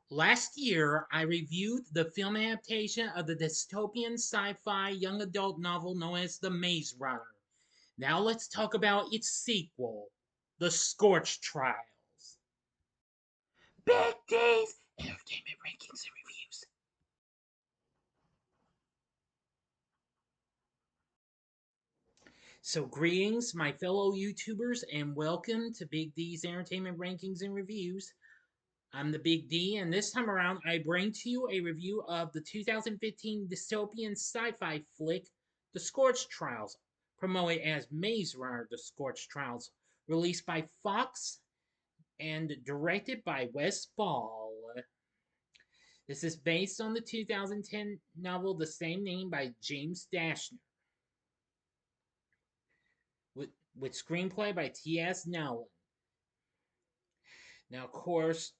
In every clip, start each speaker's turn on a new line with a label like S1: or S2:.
S1: Last year, I reviewed the film adaptation of the dystopian sci-fi young adult novel known as The Maze Runner. Now let's talk about its sequel, The Scorch Trials. Big D's Entertainment Rankings and Reviews. So, greetings, my fellow YouTubers, and welcome to Big D's Entertainment Rankings and Reviews. I'm the Big D, and this time around, I bring to you a review of the 2015 dystopian sci-fi flick, The Scorch Trials, promoted as Maze Runner: The Scorch Trials, released by Fox and directed by Wes Ball. This is based on the 2010 novel The Same Name by James Dashner, with, with screenplay by T.S. Nolan. Now, of course,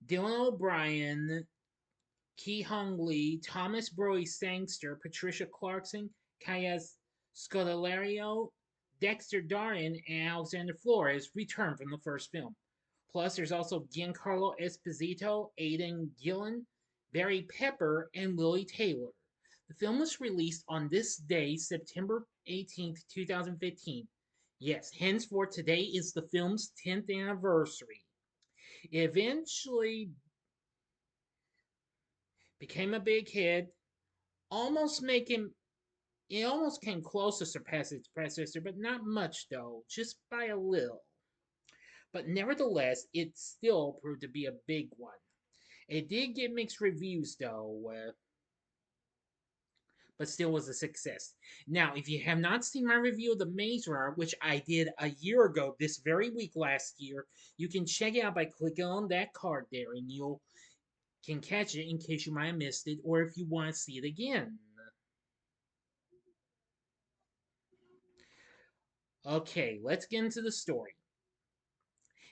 S1: Dylan O Brien, Ki Hong Lee, Thomas Brodie-Sangster, Patricia Clarkson, Kaya Scodelario, Dexter, Darden, and Alexander Flores return from the first film. Plus, there's also Giancarlo Esposito, Aidan Gillen, Pepper and Lili Taylor. The film was released on this day, September 18th, 2015. Yes, henceforth, today is the film's 10th anniversary. It eventually became a big hit, almost making it almost came close to surpassing its predecessor, but not much though, just by a little. But nevertheless, it still proved to be a big one. It did get mixed reviews though, but still was a success. Now, if you have not seen my review of The Maze Runner, which I did a year ago, this very week last year, you can check it out by clicking on that card there, and you can catch it in case you might have missed it, or if you want to see it again. Okay, let's get into the story.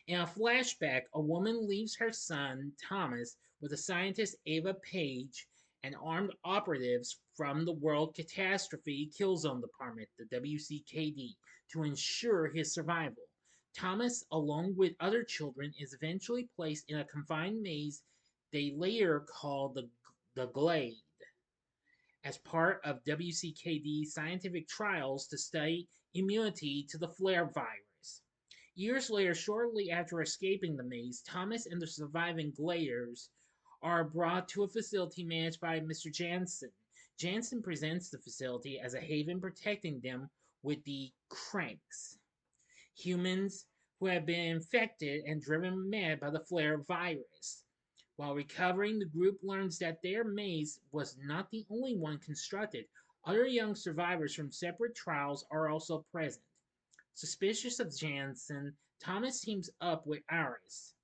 S1: In a flashback, a woman leaves her son, Thomas, with the scientist Ava Page and armed operatives from the World Catastrophe Kill Zone Department, the WCKD, to ensure his survival. Thomas, along with other children, is eventually placed in a confined maze they later call the Glade as part of WCKD scientific trials to study immunity to the flare virus. Years later, shortly after escaping the maze, Thomas and the surviving Glayers are brought to a facility managed by Mr. Jansen. Jansen presents the facility as a haven protecting them with the Cranks, humans who have been infected and driven mad by the flare virus. While recovering, the group learns that their maze was not the only one constructed. Other young survivors from separate trials are also present. Suspicious of Jansen, Thomas teams up with Aris,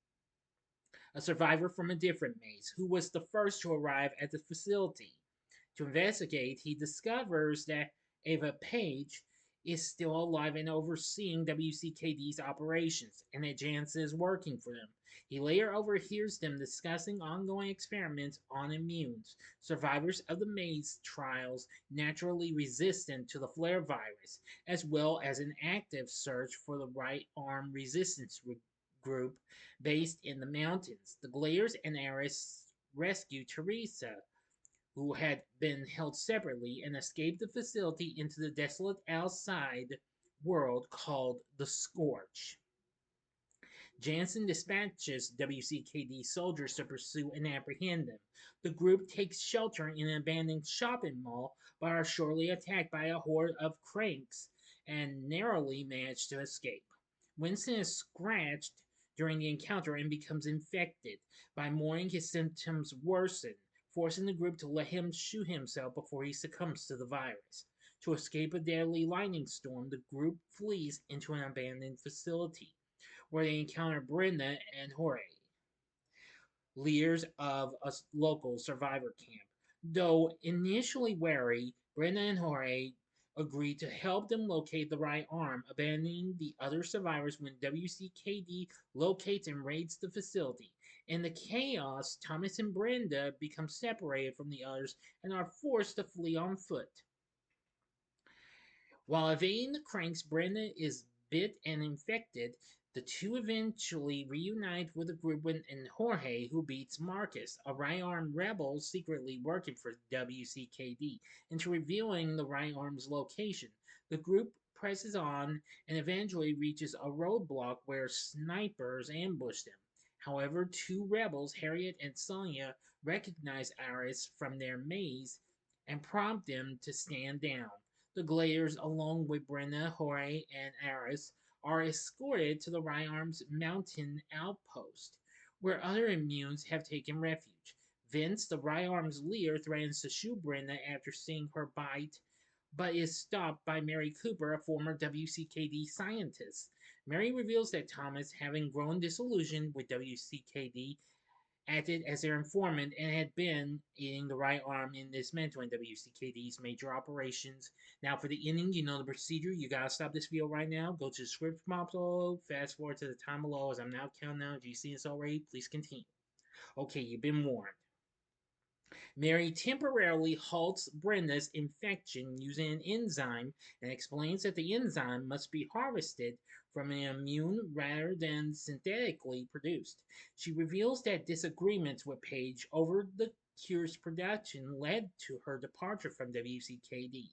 S1: a survivor from a different maze, who was the first to arrive at the facility. To investigate, he discovers that Ava Page is still alive and overseeing WCKD's operations, and that Jansen is working for them. He later overhears them discussing ongoing experiments on immunes, survivors of the maze trials naturally resistant to the flare virus, as well as an active search for the right arm resistance group based in the mountains. The Glayers and Aris rescue Teresa, who had been held separately, and escaped the facility into the desolate outside world called the Scorch. Jansen dispatches WCKD soldiers to pursue and apprehend them. The group takes shelter in an abandoned shopping mall, but are shortly attacked by a horde of cranks and narrowly manage to escape. Winston is scratched during the encounter and becomes infected. By morning, his symptoms worsen, forcing the group to let him shoot himself before he succumbs to the virus. To escape a deadly lightning storm, the group flees into an abandoned facility, where they encounter Brenda and Jorge, leaders of a local survivor camp. Though initially wary, Brenda and Jorge agree to help them locate the right arm, abandoning the other survivors when WCKD locates and raids the facility. In the chaos, Thomas and Brenda become separated from the others and are forced to flee on foot. While evading the cranks, Brenda is bit and infected. The two eventually reunite with a group and Jorge, who beats Marcus, a right arm rebel secretly working for WCKD, into revealing the right arm's location. The group presses on and eventually reaches a roadblock where snipers ambush them. However, two rebels, Harriet and Sonia, recognize Aris from their maze and prompt them to stand down. The Gladiators, along with Brenda, Jorge, and Aris, are escorted to the Right Arm's mountain outpost, where other immunes have taken refuge. Vince, the Right Arm's leader, threatens to shoot Brenda after seeing her bite, but is stopped by Mary Cooper, a former WCKD scientist. Mary reveals that Thomas, having grown disillusioned with WCKD, acted as their informant and had been aiding the right arm in dismantling WCKD's major operations. Now, for the ending, you know the procedure. You gotta stop this video right now. Go to the script box below. Fast forward to the time below as I'm now counting down. If you've seen this already, please continue. Okay, you've been warned. Mary temporarily halts Brenda's infection using an enzyme and explains that the enzyme must be harvested from an immune rather than synthetically produced. She reveals that disagreements with Paige over the cure's production led to her departure from WCKD.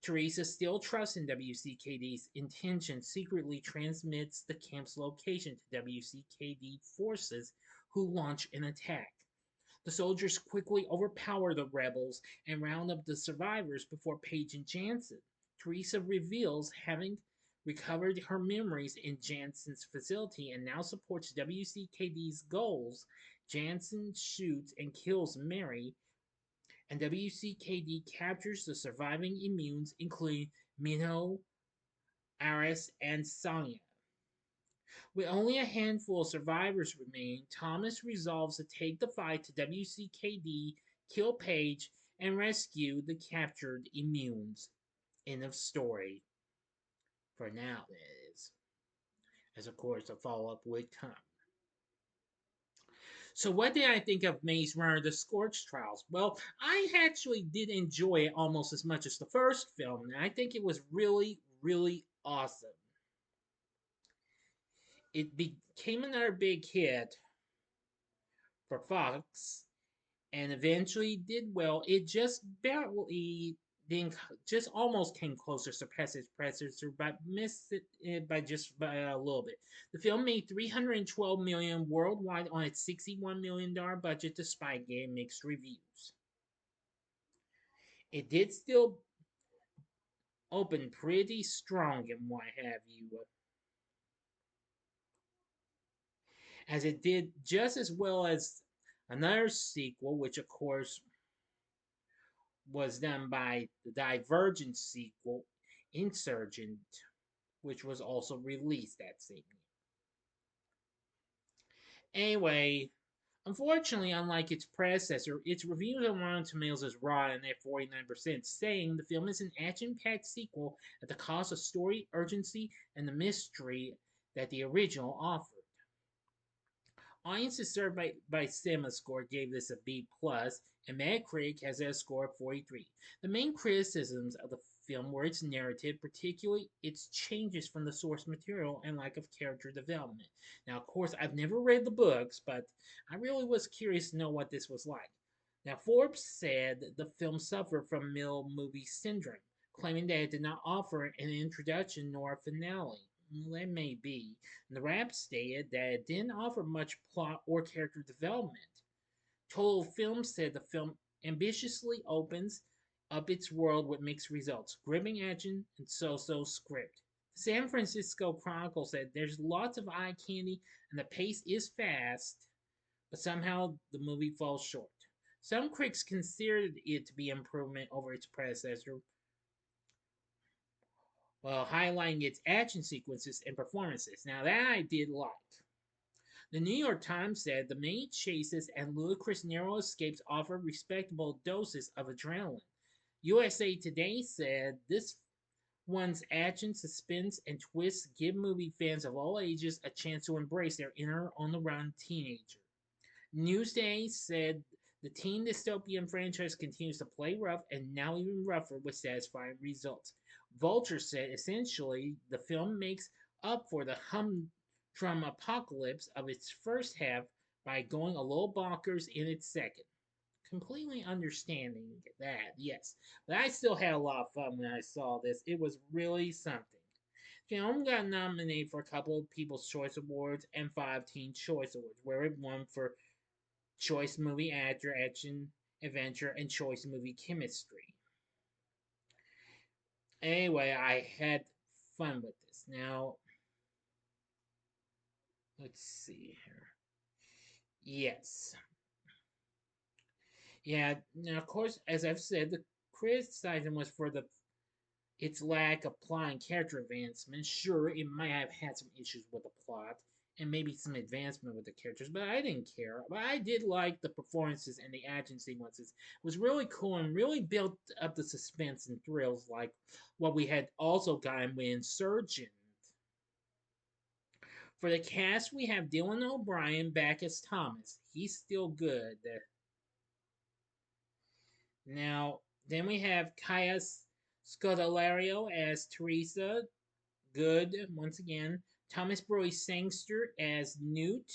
S1: Teresa, still trusting WCKD's intention, secretly transmits the camp's location to WCKD forces, who launch an attack. The soldiers quickly overpower the rebels and round up the survivors before Paige and Jansen. Teresa reveals having recovered her memories in Jansen's facility and now supports WCKD's goals. Jansen shoots and kills Mary, and WCKD captures the surviving immunes, including Minho, Aris, and Sonia. With only a handful of survivors remaining, Thomas resolves to take the fight to WCKD, kill Paige, and rescue the captured immunes. End of story. For now, that is. As of course, a follow up would come. So, what did I think of Maze Runner: The Scorch Trials? Well, I actually did enjoy it almost as much as the first film, and I think it was really, really awesome. It became another big hit for Fox, and eventually did well. It just barely didn't, just almost came close to surpass its predecessor, but missed it by just by a little bit. The film made $312 million worldwide on its $61 million budget, despite getting mixed reviews. It did still open pretty strong and what have you, as it did just as well as another sequel, which of course was done by the Divergent sequel, Insurgent, which was also released that same year. Anyway, unfortunately, unlike its predecessor, its reviews on Rotten Tomatoes is rotten at 49%, saying the film is an action-packed sequel at the cost of story, urgency, and the mystery that the original offered. Audiences served by CinemaScore gave this a B+, and Metacritic has a score of 43. The main criticisms of the film were its narrative, particularly its changes from the source material and lack of character development. Now, of course, I've never read the books, but I really was curious to know what this was like. Now, Forbes said the film suffered from middle movie syndrome, claiming that it did not offer an introduction nor a finale. Well, that may be. And the Wrap stated that it didn't offer much plot or character development. Total Film said the film ambitiously opens up its world with mixed results, gripping action and so-so script. The San Francisco Chronicle said there's lots of eye candy and the pace is fast, but somehow the movie falls short. Some critics considered it to be an improvement over its predecessor, while highlighting its action sequences and performances. Now, that I did like. The New York Times said the many chases and ludicrous narrow escapes offer respectable doses of adrenaline. USA Today said this one's action, suspense, and twists give movie fans of all ages a chance to embrace their inner on-the-run teenager. Newsday said the teen dystopian franchise continues to play rough and now even rougher with satisfying results. Vulture said essentially the film makes up for the from apocalypse of its first half by going a little bonkers in its second. Completely understanding that, yes. But I still had a lot of fun when I saw this. It was really something. The film got nominated for a couple of People's Choice Awards and 5 Teen Choice Awards, where it won for Choice Movie Actor, Action, Adventure, and Choice Movie Chemistry. Anyway, I had fun with this. Now, let's see here. Yes. Yeah, now of course, as I've said, the criticism was for its lack of plot and character advancement. Sure, it might have had some issues with the plot and maybe some advancement with the characters, but I didn't care. But I did like the performances and the action sequences. It was really cool and really built up the suspense and thrills like what we had also gotten with Insurgent. For the cast, we have Dylan O Brien back as Thomas. He's still good. Now, then we have Kaya Scodelario as Teresa. Good, once again. Thomas Brodie-Sangster as Newt.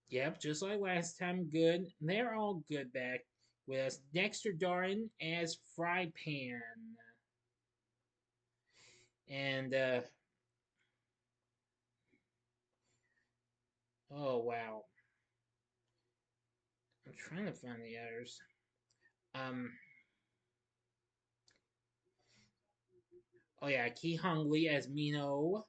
S1: Yep, just like last time, good. They're all good back with us. Dexter Darden as Fry Pan. And, oh wow. I'm trying to find the others. Um, oh yeah, Ki Hong Lee as Mino.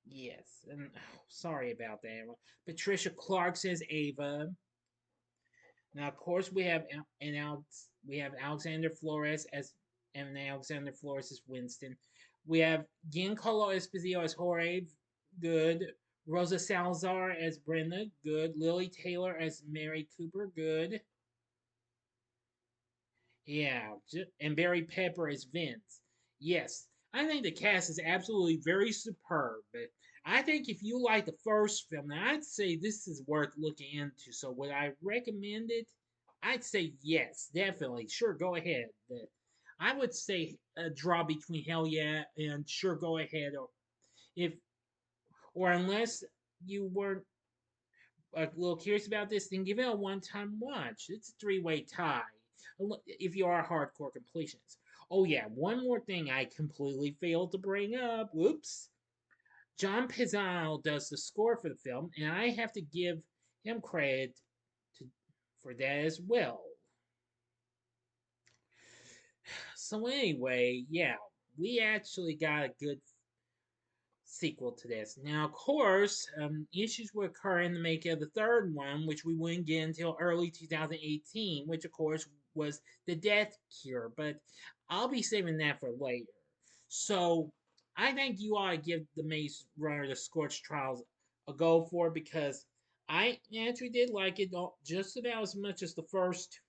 S1: Yes, and oh, sorry about that. Patricia Clarkson as Ava. Now, of course, we have Alexander Flores as and Alexander Flores as Winston. We have Giancarlo Esposito as Jorge, good. Rosa Salazar as Brenda, good. Lili Taylor as Mary Cooper, good. Yeah, and Barry Pepper as Vince. Yes, I think the cast is absolutely very superb. But I think if you like the first film, then I'd say this is worth looking into. So would I recommend it? I'd say yes, definitely. Sure, go ahead. But I would say a draw between hell yeah and sure, go ahead. Or if or unless you weren't a little curious about this, then give it a one-time watch. It's a three-way tie if you are a hardcore completionist. Oh yeah, one more thing I completely failed to bring up. Whoops. John Pisano does the score for the film, and I have to give him credit to, for that as well. So anyway, yeah, we actually got a good sequel to this. Now, of course, issues will occur in the making of the third one, which we wouldn't get until early 2018, which, of course, was The Death Cure, but I'll be saving that for later. So, I think you ought to give the Maze Runner the Scorch Trials a go for it because I actually did like it just about as much as the first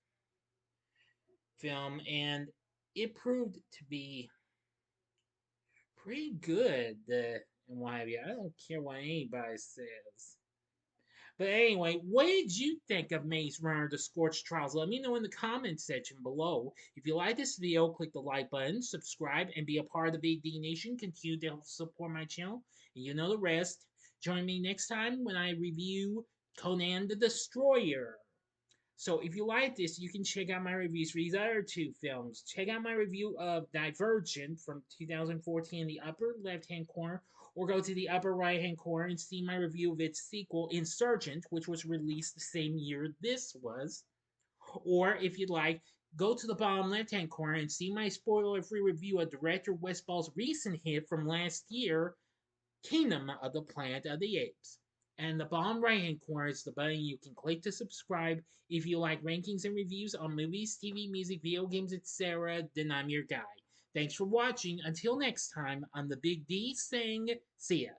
S1: film, and it proved to be pretty good. And what have you. I don't care what anybody says. But anyway, what did you think of Maze Runner: The Scorch Trials? Let me know in the comments section below. If you like this video, click the like button, subscribe, and be a part of the Big D Nation. Continue to help support my channel, and you know the rest. Join me next time when I review Conan the Destroyer. So if you like this, you can check out my reviews for these other two films. Check out my review of Divergent from 2014 in the upper left-hand corner, or go to the upper right-hand corner and see my review of its sequel, Insurgent, which was released the same year this was. Or if you'd like, go to the bottom left-hand corner and see my spoiler-free review of director Westfall's recent hit from last year, Kingdom of the Planet of the Apes. And the bottom right hand corner is the button you can click to subscribe if you like rankings and reviews on movies, TV, music, video games, etc. Then I'm your guy. Thanks for watching. Until next time, I'm the Big D saying, see ya.